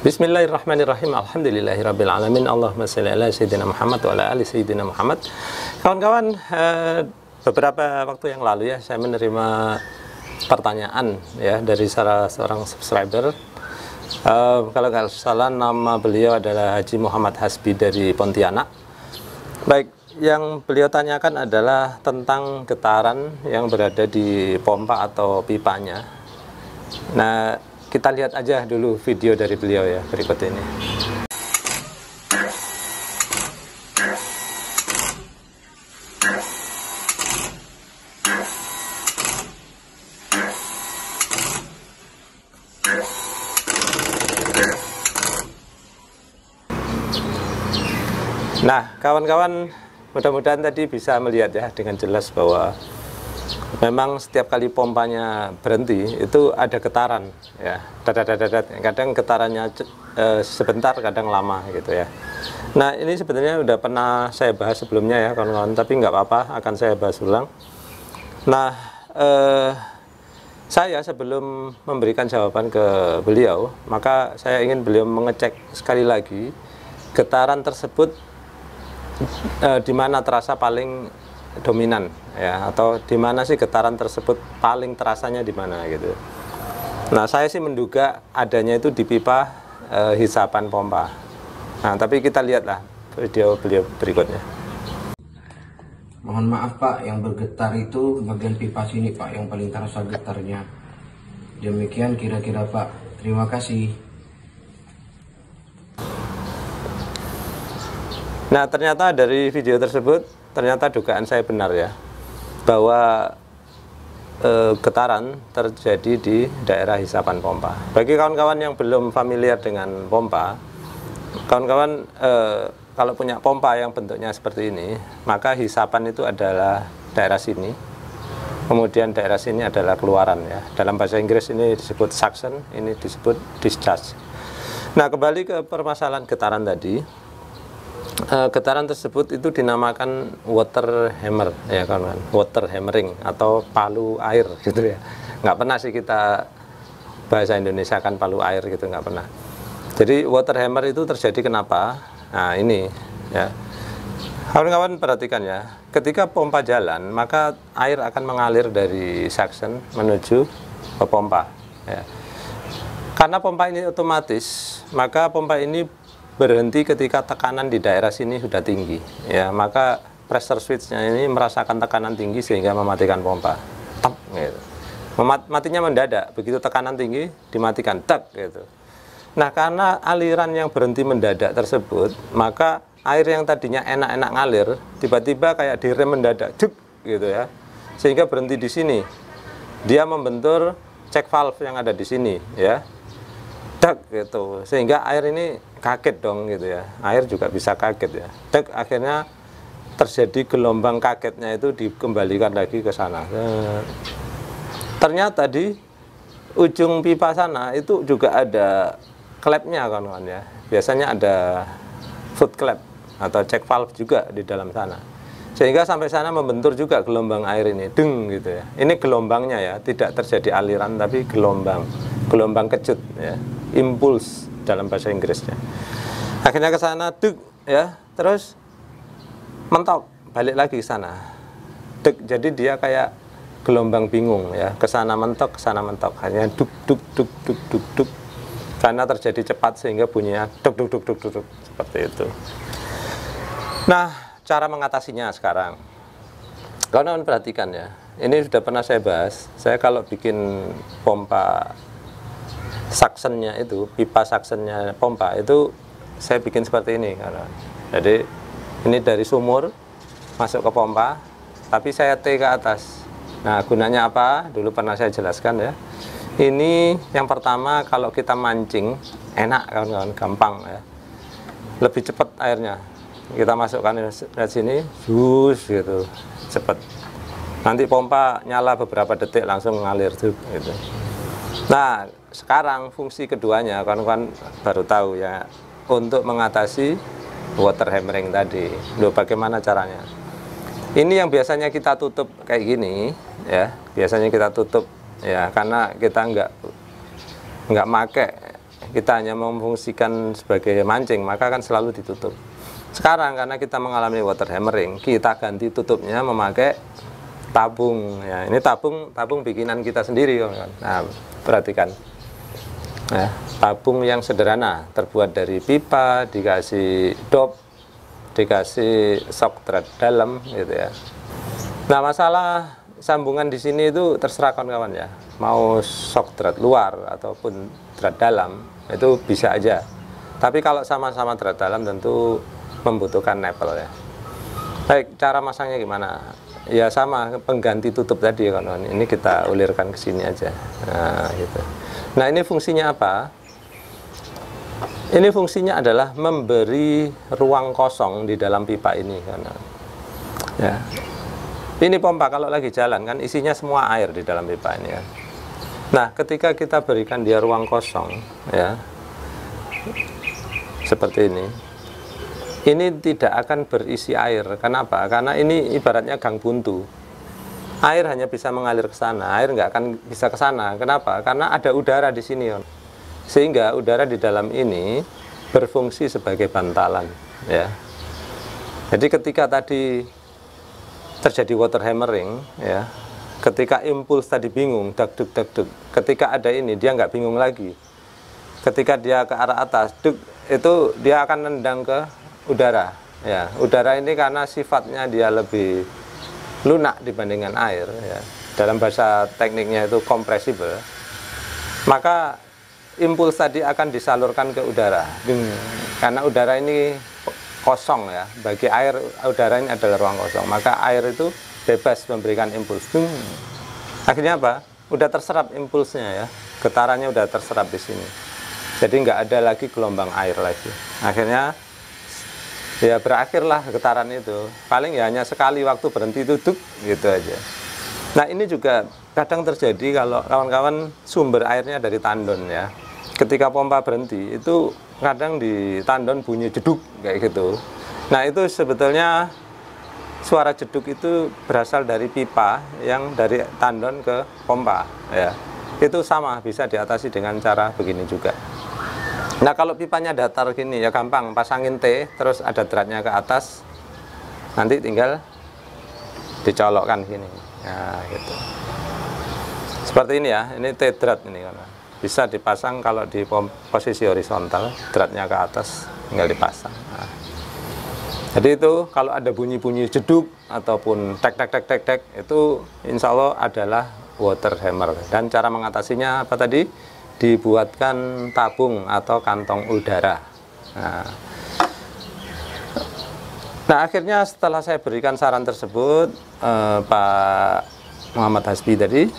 Bismillahirrahmanirrahim. Alhamdulillahirabbil alamin. Allahumma shalli ala sayyidina Muhammad wa ala ali sayyidina Muhammad. Kawan-kawan, beberapa waktu yang lalu ya saya menerima pertanyaan ya dari salah seorang subscriber. Kalau nggak salah nama beliau adalah Haji Muhammad Hasbi dari Pontianak. Baik, yang beliau tanyakan adalah tentang getaran yang berada di pompa atau pipanya. Nah, kita lihat aja dulu video dari beliau ya, berikut ini. Nah, kawan-kawan, mudah-mudahan tadi bisa melihat ya dengan jelas bahwa memang setiap kali pompanya berhenti itu ada getaran ya, dadat. Kadang getarannya sebentar, kadang lama gitu ya. Nah, ini sebenarnya udah pernah saya bahas sebelumnya ya kawan-kawan, tapi nggak apa-apa, akan saya bahas ulang. Nah, saya sebelum memberikan jawaban ke beliau, maka saya ingin beliau mengecek sekali lagi getaran tersebut di mana terasa paling dominan ya, atau di mana sih getaran tersebut paling terasanya di mana gitu. Nah, saya sih menduga adanya itu di pipa hisapan pompa. Nah, tapi kita lihatlah video beliau berikutnya. Mohon maaf Pak, yang bergetar itu bagian pipa sini Pak, yang paling terasa getarnya. Demikian kira-kira Pak. Terima kasih. Nah, ternyata dari video tersebut, ternyata dugaan saya benar ya, bahwa getaran terjadi di daerah hisapan pompa. Bagi kawan-kawan yang belum familiar dengan pompa, kawan-kawan kalau punya pompa yang bentuknya seperti ini, maka hisapan itu adalah daerah sini, kemudian daerah sini adalah keluaran ya. Dalam bahasa Inggris ini disebut suction, ini disebut discharge. Nah, kembali ke permasalahan getaran tadi. Getaran tersebut itu dinamakan water hammer ya kawan-kawan, water hammering atau palu air gitu ya. Nggak pernah sih kita bahasa Indonesia kan palu air gitu, nggak pernah. Jadi water hammer itu terjadi kenapa? Nah, ini ya kawan-kawan, perhatikan ya, ketika pompa jalan maka air akan mengalir dari suction menuju ke pompa ya. Karena pompa ini otomatis, maka pompa ini berhenti ketika tekanan di daerah sini sudah tinggi ya, maka pressure switch-nya ini merasakan tekanan tinggi sehingga mematikan pompa. Tek, gitu. Matinya mendadak, begitu tekanan tinggi dimatikan, tek gitu. Nah, karena aliran yang berhenti mendadak tersebut, maka air yang tadinya enak-enak ngalir tiba-tiba kayak direm mendadak, cuk gitu ya, sehingga berhenti di sini. Dia membentur check valve yang ada di sini ya, tek gitu, sehingga air ini kaget dong gitu ya, air juga bisa kaget ya, tek, akhirnya terjadi gelombang kagetnya itu dikembalikan lagi ke sana. Ternyata di ujung pipa sana itu juga ada klepnya kawan-kawan ya, biasanya ada foot klep atau check valve juga di dalam sana, sehingga sampai sana membentur juga gelombang air ini, deng gitu ya. Ini gelombangnya ya, tidak terjadi aliran tapi gelombang kejut ya, impuls dalam bahasa Inggrisnya. Akhirnya ke sana, duk ya, terus mentok balik lagi ke sana, duk. Jadi dia kayak gelombang bingung ya, ke sana mentok, hanya duk duk duk duk duk duk, karena terjadi cepat sehingga bunyinya duk duk duk duk duk, seperti itu. Nah, cara mengatasinya sekarang, kawan-kawan perhatikan ya, ini sudah pernah saya bahas. Saya kalau bikin pompa suctionnya itu, pipa suctionnya pompa itu saya bikin seperti ini kawan. Jadi ini dari sumur masuk ke pompa, tapi saya T ke atas. Nah, gunanya apa? Dulu pernah saya jelaskan ya. Ini yang pertama, kalau kita mancing enak kawan-kawan, gampang ya, lebih cepat airnya. Kita masukkan dari sini, jus gitu, cepat. Nanti pompa nyala beberapa detik langsung mengalir tuh gitu. Nah, sekarang fungsi keduanya kawan-kawan baru tahu ya, untuk mengatasi water hammering tadi. Loh, bagaimana caranya? Ini yang biasanya kita tutup kayak gini ya, biasanya kita tutup ya, karena kita nggak make kita hanya memfungsikan sebagai mancing, maka akan selalu ditutup. Sekarang karena kita mengalami water hammering, kita ganti tutupnya memakai tabung. Ya, ini tabung bikinan kita sendiri, kawan-kawan. Nah, perhatikan. Nah, tabung yang sederhana, terbuat dari pipa, dikasih dop, dikasih shock thread dalam, gitu ya. Nah, masalah sambungan di sini itu terserah kawan-kawan ya. Mau shock thread luar ataupun thread dalam, itu bisa aja. Tapi kalau sama-sama thread dalam tentu membutuhkan nipple ya. Baik, cara masangnya gimana? Ya sama, pengganti tutup tadi kawan-kawan. Ini kita ulirkan ke sini aja. Nah, gitu. Nah, ini fungsinya apa? Ini fungsinya adalah memberi ruang kosong di dalam pipa ini, kawan-kawan. Ya. Ini pompa kalau lagi jalan kan isinya semua air di dalam pipa ini ya. Nah, ketika kita berikan dia ruang kosong ya, seperti ini tidak akan berisi air. Kenapa? Karena ini ibaratnya gang buntu. Air hanya bisa mengalir ke sana, air nggak akan bisa ke sana. Kenapa? Karena ada udara di sini, sehingga udara di dalam ini berfungsi sebagai bantalan. Ya. Jadi ketika tadi terjadi water hammering, ya, ketika impuls tadi bingung, dagduk, ketika ada ini dia nggak bingung lagi. Ketika dia ke arah atas, itu dia akan nendang ke udara. Ya, udara ini karena sifatnya dia lebih lunak dibandingkan air. Ya. Dalam bahasa tekniknya itu compressible. Maka impuls tadi akan disalurkan ke udara. Karena udara ini kosong ya. Bagi air, udara ini adalah ruang kosong. Maka air itu bebas memberikan impuls. Akhirnya apa? Udah terserap impulsnya ya. Getarannya udah terserap di sini. Jadi nggak ada lagi gelombang air lagi. Akhirnya ya berakhirlah getaran itu. Paling ya hanya sekali waktu berhenti duduk gitu aja. Nah, ini juga kadang terjadi kalau kawan-kawan sumber airnya dari tandon ya. Ketika pompa berhenti itu kadang di tandon bunyi jeduk kayak gitu. Nah, itu sebetulnya suara jeduk itu berasal dari pipa yang dari tandon ke pompa ya. Itu sama, bisa diatasi dengan cara begini juga. Nah, kalau pipanya datar gini ya gampang, pasangin T terus ada dratnya ke atas, nanti tinggal dicolokkan gini ya, gitu. Seperti ini ya, ini T drat ini kan. Bisa dipasang kalau di posisi horizontal, dratnya ke atas tinggal dipasang. Nah. Jadi itu kalau ada bunyi-bunyi jeduk ataupun tek itu insya Allah adalah water hammer. Dan cara mengatasinya apa tadi? Dibuatkan tabung atau kantong udara. Nah, akhirnya setelah saya berikan saran tersebut, Pak Muhammad Hasbi tadi,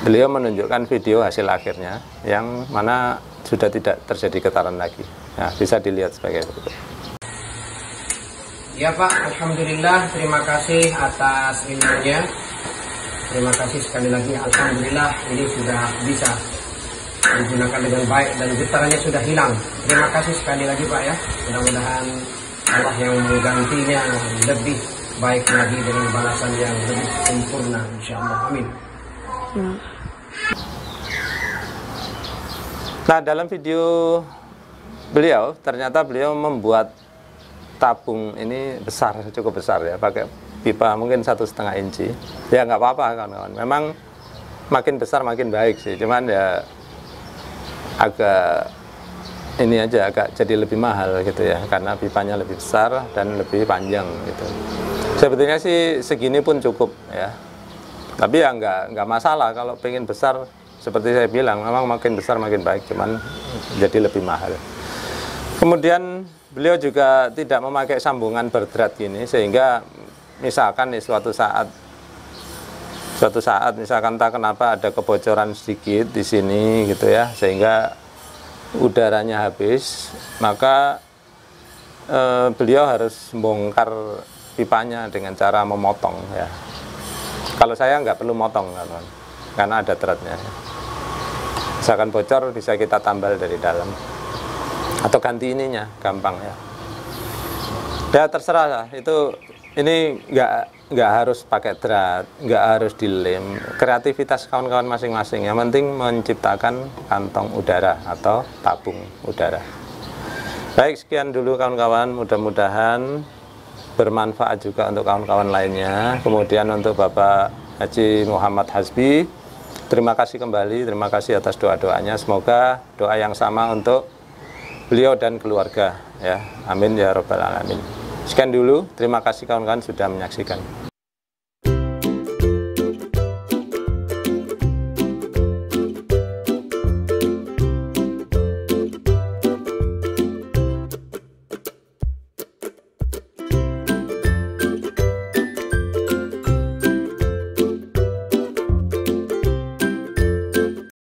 beliau menunjukkan video hasil akhirnya yang mana sudah tidak terjadi getaran lagi. Nah, bisa dilihat sebagai berikut. Ya Pak, alhamdulillah, terima kasih atas ilmunya. Terima kasih sekali lagi, alhamdulillah ini sudah bisa digunakan dengan baik dan getarannya sudah hilang. Terima kasih sekali lagi Pak ya. Mudah-mudahan Allah yang menggantinya lebih baik lagi dengan balasan yang lebih sempurna, insyaallah. Amin. Nah, dalam video beliau ternyata beliau membuat tabung ini besar, cukup besar ya, pakai pipa mungkin 1,5 inci. Ya nggak apa-apa kawan-kawan. Memang makin besar makin baik sih. Cuman ya agak ini aja agak jadi lebih mahal gitu ya, karena pipanya lebih besar dan lebih panjang gitu. Sebetulnya sih segini pun cukup ya, tapi ya nggak masalah kalau pengen besar. Seperti saya bilang, memang makin besar makin baik, cuman jadi lebih mahal. Kemudian beliau juga tidak memakai sambungan berdrat gini, sehingga misalkan nih suatu saat misalkan tak kenapa ada kebocoran sedikit di sini gitu ya, sehingga udaranya habis, maka beliau harus bongkar pipanya dengan cara memotong ya. Kalau saya nggak perlu motong karena ada dratnya. Misalkan bocor bisa kita tambal dari dalam atau ganti ininya, gampang ya. Ya terserah lah, itu ini nggak harus pakai drat, nggak harus dilem. Kreativitas kawan-kawan masing-masing. Yang penting menciptakan kantong udara atau tabung udara. Baik, sekian dulu kawan-kawan. Mudah-mudahan bermanfaat juga untuk kawan-kawan lainnya. Kemudian untuk Bapak Haji Muhammad Hasbi, terima kasih kembali. Terima kasih atas doa-doanya. Semoga doa yang sama untuk beliau dan keluarga. Ya, amin ya robbal alamin. Sekian dulu, terima kasih kawan-kawan sudah menyaksikan.